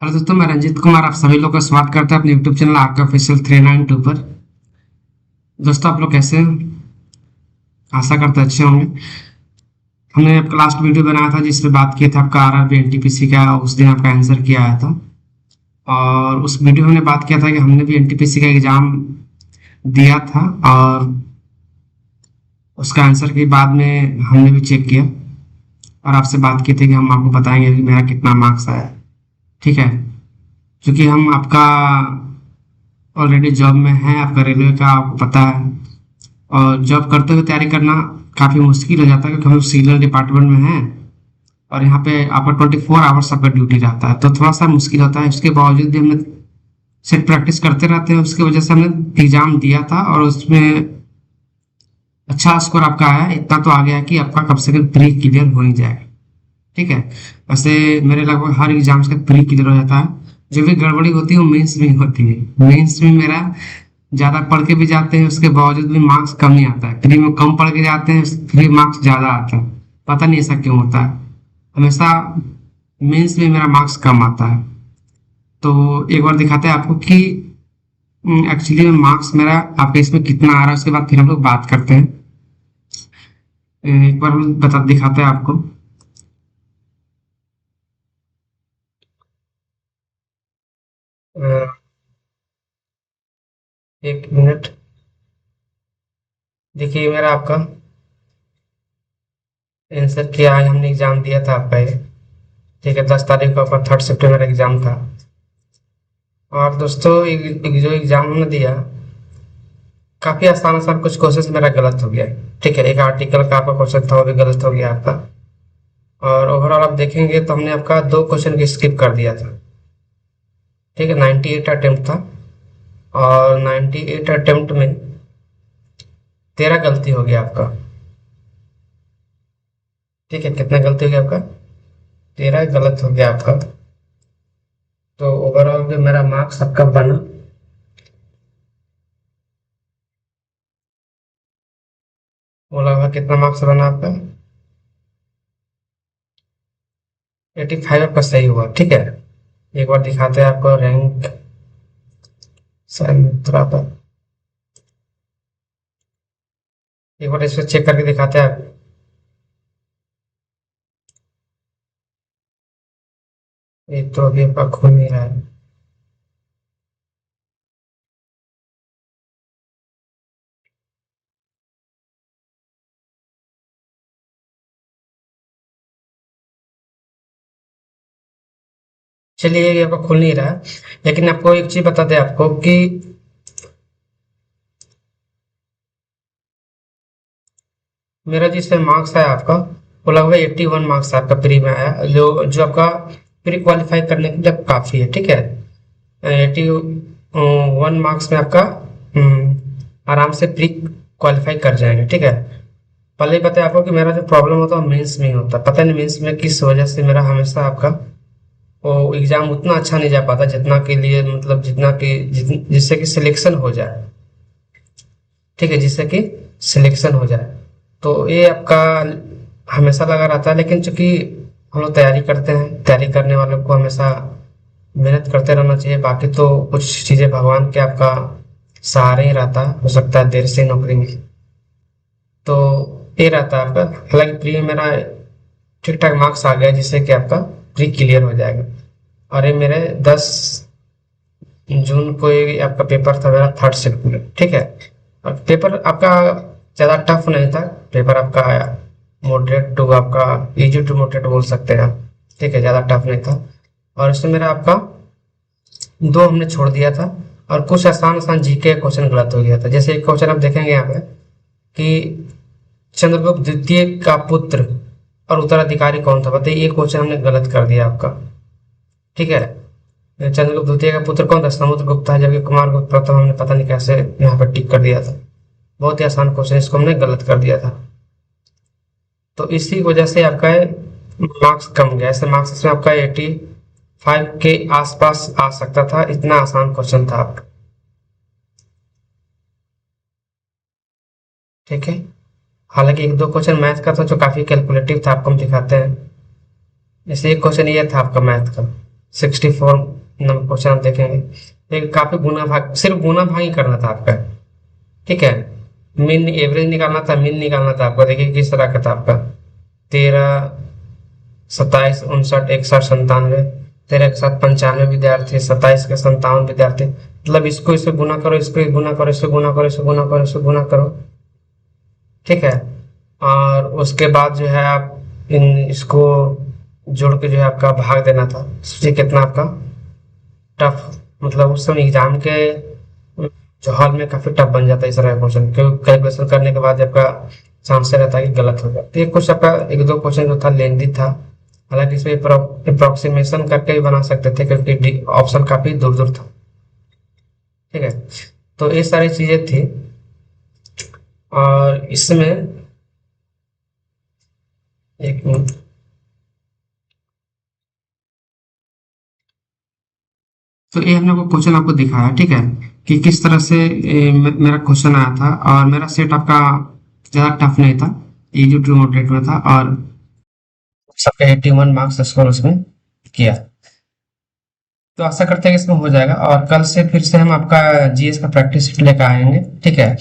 Hello दोस्तों, मैं रंजीत कुमार आप सभी लोग का स्वागत करता हूं अपने यूट्यूब चैनल आपका ऑफिशियल 392 पर। दोस्तों, आप लोग कैसे हैं? आशा करते अच्छे होंगे। हमने आपका लास्ट वीडियो बनाया था जिसमें बात किया था आपका आरआरबी एनटीपीसी का। उस दिन आपका आंसर किया आया था और उस वीडियो में हमने बात किया था कि हमने भी एनटीपीसी का एग्जाम दिया था और उसका आंसर के बाद में हमने भी चेक किया और आपसे बात की थी कि हम आपको बताएंगे कि मेरा कितना मार्क्स आया। ठीक है, क्योंकि हम आपका ऑलरेडी जॉब में हैं, आपका रेलवे का आपको पता है और जॉब करते हुए तैयारी करना काफ़ी मुश्किल हो जाता है क्योंकि हम लोग सिविल डिपार्टमेंट में हैं और यहाँ पे आपका 24 आवर्स आपका ड्यूटी रहता है, तो थोड़ा सा मुश्किल होता है। उसके बावजूद भी हमने सेट प्रैक्टिस करते रहते हैं, उसकी वजह से हमने एग्जाम दिया था और उसमें अच्छा स्कोर आपका आया। इतना तो आ गया कि आपका कम से कम प्री क्लियर हो ही जाएगा। ठीक है, वैसे मेरे लगभग हर एग्जाम्स का प्री क्लियर हो जाता है। जो भी गड़बड़ी होती है वो मेंस में होती है। मेंस में मेरा ज़्यादा पढ़ के भी जाते हैं, उसके बावजूद भी मार्क्स कम ही आता है। प्री में कम पढ़ के जाते हैं, प्री मार्क्स ज़्यादा आता है। पता नहीं ऐसा क्यों होता है, हमेशा मेंस में मेरा मार्क्स कम आता है। तो एक बार दिखाते हैं आपको कि एक्चुअली में मार्क्स मेरा आपके इसमें कितना आ रहा है, उसके बाद फिर हम लोग बात करते हैं। एक बार हम बता दिखाते हैं आपको। अ, एक मिनट, देखिए मेरा आपका आंसर किया है। हमने एग्जाम दिया था आपका ये। ठीक है, 10 तारीख को आपका 3 सितंबर एग्जाम था। और दोस्तों, जो एग्जाम हमने दिया काफी आसान आसान कुछ क्वेश्चन मेरा गलत हो गया है। ठीक है, एक आर्टिकल का आपका क्वेश्चन था वो भी गलत हो गया आपका। और ओवरऑल आप देखेंगे तो हमने आपका 2 क्वेश्चन की स्किप कर दिया था। ठीक है, 98 अटेम्प्ट था और 98 अटेम्प्ट में 13 गलती हो गया आपका। ठीक है, कितना गलती हो गया आपका? 13 गलत हो गया आपका। तो ओवरऑल जो मेरा मार्क्स आपका बना वो लगभग कितना मार्क्स बना आपका? 85 आपका सही हुआ। ठीक है, एक बार दिखाते हैं आपको रैंक थोड़ा सा। एक बार इसको चेक करके दिखाते हैं आप। ये तो अभी आपका खुल नहीं रहा है। चलिए, ये आपका खुल नहीं रहा है, लेकिन आपको एक चीज बता दें आपको कि मेरा जिसमें मार्क्स आया आपका वो लगभग 81 मार्क्स आपका प्री में आया, जो जो आपका प्री क्वालिफाई करने के लिए काफी है। ठीक है, 81 मार्क्स में आपका आराम से प्री क्वालिफाई कर जाएंगे। ठीक है, पहले ही बताया आपको कि मेरा जो प्रॉब्लम होता है मेंस में ही होता है। पता नहीं मेंस में किस वजह से मेरा हमेशा आपका वो एग्जाम उतना अच्छा नहीं जा पाता जितना के लिए, मतलब जिससे कि सिलेक्शन हो जाए। ठीक है, जिससे कि सिलेक्शन हो जाए। तो ये आपका हमेशा लगा रहता है, लेकिन चूंकि हम लोग तैयारी करते हैं, तैयारी करने वालों को हमेशा मेहनत करते रहना चाहिए। बाकी तो कुछ चीज़ें भगवान के आपका सहारे ही रहता है, हो सकता है देर से नौकरी मिले। तो ये रहता है आपका। हालांकि प्री में मेरा ठीक ठाक मार्क्स आ गया जिससे कि आपका प्री क्लियर हो जाएगा। और ये मेरे 10 जून को ये आपका पेपर था मेरा 3rd शिफ्ट में। ठीक है, और पेपर आपका ज़्यादा टफ नहीं था। पेपर आपका आया मॉडरेट टू आपका इजी टू मॉडरेट बोल सकते हैं आप। ठीक है, ज़्यादा टफ नहीं था। और इसमें मेरा आपका 2 हमने छोड़ दिया था और कुछ आसान आसान जीके क्वेश्चन गलत हो गया था। जैसे एक क्वेश्चन आप देखेंगे यहाँ पे कि चंद्रगुप्त द्वितीय का पुत्र और उत्तराधिकारी कौन था, बताइए। ये क्वेश्चन हमने गलत कर दिया आपका। ठीक है, चंद्रगुप्त द्वितीय का पुत्र कौन था? समुद्रगुप्त था, जबकि कुमारगुप्त प्रथम हमने पता नहीं कैसे यहाँ पर टिक कर दिया था। बहुत ही आसान क्वेश्चन, इसको हमने गलत कर दिया था। तो इसी वजह से आपका मार्क्स कम गया। ऐसे मार्क्स इसमें आपका 85 के आसपास आ सकता था, इतना आसान क्वेश्चन था आपका। ठीक है, हालांकि 1-2 क्वेश्चन मैथ का था जो काफी कैलकुलेटिव था, आपको हम दिखाते हैं। जैसे एक क्वेश्चन ये था आपका मैथ का। 64 नंबर क्वेश्चन आप देखेंगे। लेकिन काफी गुना भाग, सिर्फ गुना भाग ही करना था आपका, ठीक है। मीन एवरेज निकालना था, मीन निकालना था आपको। देखिए किस तरह का था आपका, 13, 27, 59, 61, 97, 13 के साथ 95 विद्यार्थी, 27 के 57 विद्यार्थी। मतलब इसको इससे गुना करो, इसको गुना करो, इससे गुना करो, इससे गुना करो, इससे गुना करो, ठीक है। और उसके बाद जो है आप इन इसको जोड़ के जो है आपका भाग देना था। सोचिए कितना आपका टफ, मतलब उस समय एग्जाम के जो हॉल में काफी टफ बन जाता है इस तरह का क्वेश्चन, क्योंकि कैलकुलेशन करने के बाद आपका चांस रहता है कि गलत हो जाए। तो ये कुछ आपका एक दो क्वेश्चन जो था लेंदी था, हालांकि इसमें अप्रोक्सीमेशन करके भी बना सकते थे क्योंकि ऑप्शन काफी दूर दूर था, ठीक है। तो ये सारी चीजें थी। और इसमें एक मिनट, तो ये हमने को क्वेश्चन आपको दिखाया, ठीक है, कि किस तरह से मेरा क्वेश्चन आया था। और मेरा सेट आपका ज़्यादा टफ नहीं था, इजी टू मॉडरेट में था, और सबके 81 मार्क्स स्कोर उसमें किया। तो आशा करते हैं कि इसमें हो जाएगा। और कल से फिर से हम आपका जीएस का प्रैक्टिस शीट लेकर आएंगे, ठीक है।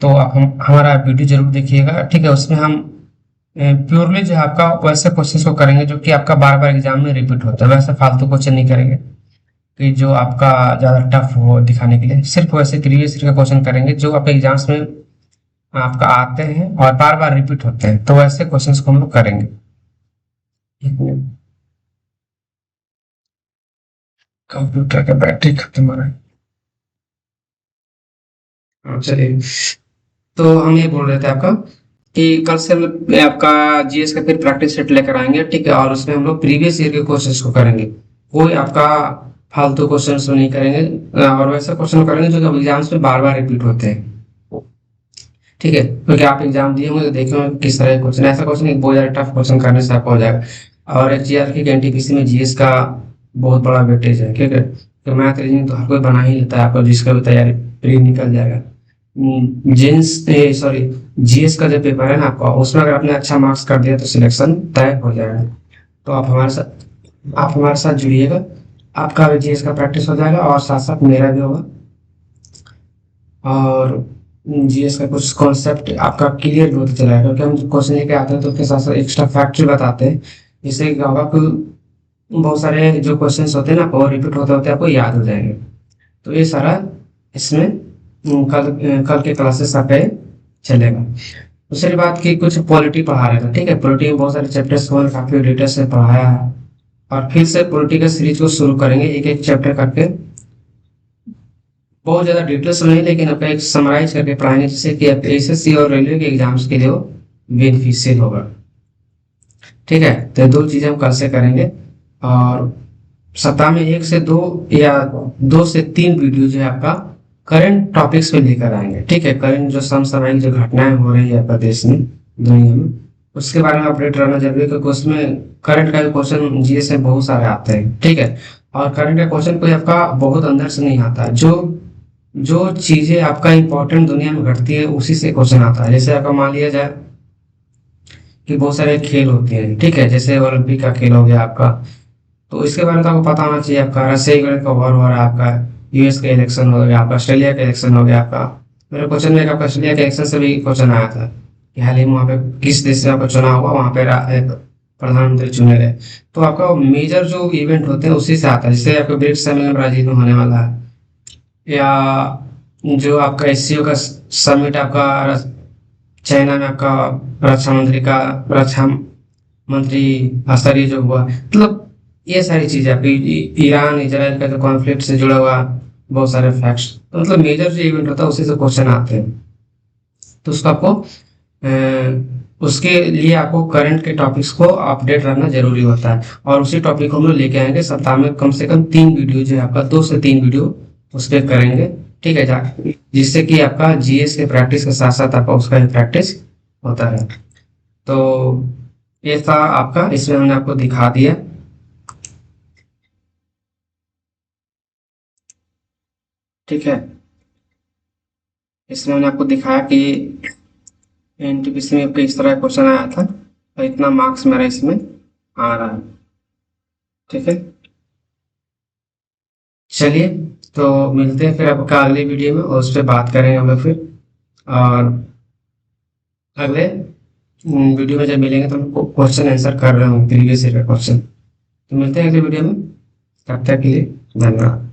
तो आप हमारा वीडियो जरूर देखिएगा, ठीक है। उसमें हम प्योरली जो है आपका वैसे क्वेश्चंस को करेंगे जो कि आपका बार बार एग्जाम में रिपीट होता है, वैसे फालतू क्वेश्चन नहीं करेंगे कि जो आपका ज़्यादा टफ हो दिखाने के लिए। सिर्फ वैसे प्रीवियस ईयर का क्वेश्चन करेंगे जो आपके एग्जाम्स में आपका आते हैं और बार बार रिपीट होते हैं, तो वैसे क्वेश्चंस को हम लोग करेंगे। कंप्यूटर का बैटरी खत्म हो रहा है। हाँ, चलिए। तो हम ये बोल रहे थे आपका कि कल से हम लोग आपका जीएस का फिर प्रैक्टिस सेट लेकर आएंगे, ठीक है। और उसमें हम लोग प्रीवियस ईयर के क्वेश्चंस को करेंगे, कोई आपका फालतू क्वेश्चंस नहीं करेंगे। और वैसा क्वेश्चन करेंगे जो कि एग्जाम्स में बार बार रिपीट होते हैं, ठीक है। क्योंकि आप एग्जाम दिए होंगे तो देखे होंगे किस तरह के क्वेश्चन, ऐसा क्वेश्चन एक बहुत ज्यादा टफ क्वेश्चन करने से आपका हो जाएगा। और एक जीआरपी के एनटीपीसी में जीएस का बहुत बड़ा वेटेज है, ठीक है। तो मैथ रीजनिंग तो हर कोई बना ही लेता है, आपको जिसका भी तैयारी प्री निकल जाएगा। जेन्स सॉरी जीएस का जो पेपर है ना आपका, उसमें अगर आपने अच्छा मार्क्स कर दिया तो सिलेक्शन तय हो जाएगा। तो आप हमारे साथ जुड़िएगा, आपका भी जीएस का प्रैक्टिस हो जाएगा और साथ साथ मेरा भी होगा। और जीएस का कुछ कॉन्सेप्ट आपका क्लियर भी होता चला है, क्योंकि हम क्वेश्चन लेके आते हैं तो उसके साथ साथ एक्स्ट्रा फैक्ट भी बताते हैं, जिससे क्या होगा कि बहुत सारे जो क्वेश्चंस होते हैं ना वो रिपीट होते होते आपको याद हो जाएंगे। तो ये सारा इसमें कल के क्लासेस आपके चलेगा। दूसरी बात की कुछ पॉलिटी पढ़ा रहे थे, ठीक है। पॉलिटी में बहुत सारे चैप्टर्स को काफी डिटेल से पढ़ाया है, और फिर से पॉलिटी का सीरीज को शुरू करेंगे एक एक चैप्टर करके। बहुत ज्यादा डिटेल्स नहीं, लेकिन आपका एक समराइज करके पढ़ाएंगे, जिससे कि आप एसएससी और रेलवे के एग्जाम्स के लिए वो बेनिफिशियल होगा, ठीक है। तो ये दो चीजें हम कल से करेंगे। और सप्ताह में 1 से 2 या 2 से 3 वीडियो जो है आपका करंट टॉपिक्स पे लेकर आएंगे, ठीक है। करंट जो समसामयिक जो घटनाएं हो रही है आपका देश में, दुनिया में, उसके बारे में अपडेट रहना जरूरी है, क्योंकि उसमें करंट का क्वेश्चन जीएस में बहुत सारे आते हैं, ठीक है। और करंट का क्वेश्चन कोई आपका बहुत अंदर से नहीं आता, जो जो चीजें आपका इंपॉर्टेंट दुनिया में घटती है उसी से क्वेश्चन आता है। जैसे आपका मान लिया जाए कि बहुत सारे खेल होते हैं, ठीक है, जैसे ओलंपिक का खेल हो गया आपका, तो इसके बारे में तो आपको पता होना चाहिए। आपका रशिया का वॉर हो रहा है, आपका यूएस का इलेक्शन हो गया, आपका ऑस्ट्रेलिया का इलेक्शन हो गया आपका। मेरे क्वेश्चन में आपका ऑस्ट्रेलिया के इलेक्शन से भी क्वेश्चन आया था कि हाल ही में वहाँ पे किस देश से आपका चुनाव हुआ, वहाँ पे प्रधानमंत्री चुने गए। तो आपका मेजर जो इवेंट होते हैं उसी से आता है, जैसे आपका ब्रिक्स सम्मेलन ब्राजील में होने वाला है, या जो आपका एससीओ का समिट आपका चाइना में आपका रक्षा मंत्री स्तरीय जो हुआ, मतलब ये सारी चीजें आपकी ईरान इजराइल का जो कॉन्फ्लिक्ट से जुड़ा हुआ बहुत सारे फैक्ट्स, तो मतलब मेजर जो इवेंट होता है उसी से क्वेश्चन आते हैं। तो उसको आपको उसके लिए आपको करंट के टॉपिक्स को अपडेट रहना जरूरी होता है। और उसी टॉपिक को हम लोग लेके आएंगे सप्ताह में कम से कम 3 वीडियो जो है आपका 2 से 3 वीडियो उस पर करेंगे, ठीक है, जिससे कि आपका जीएस के प्रैक्टिस के साथ साथ आपका उसका भी प्रैक्टिस होता है। तो ये था आपका, इसमें हमने आपको दिखा दिया, ठीक है। इसमें मैंने आपको दिखाया कि एनटीपीसी में किस तरह क्वेश्चन आया था और इतना मार्क्स मेरा इसमें आ रहा है, ठीक है। चलिए, तो मिलते हैं फिर आपका अगले वीडियो में और उस पर बात करेंगे हम लोग फिर। और अगले वीडियो में जब मिलेंगे तो हम क्वेश्चन आंसर कर रहे हूँ प्रीवियस ईयर का क्वेश्चन। तो मिलते हैं अगले वीडियो में, तब तक के लिए धन्यवाद।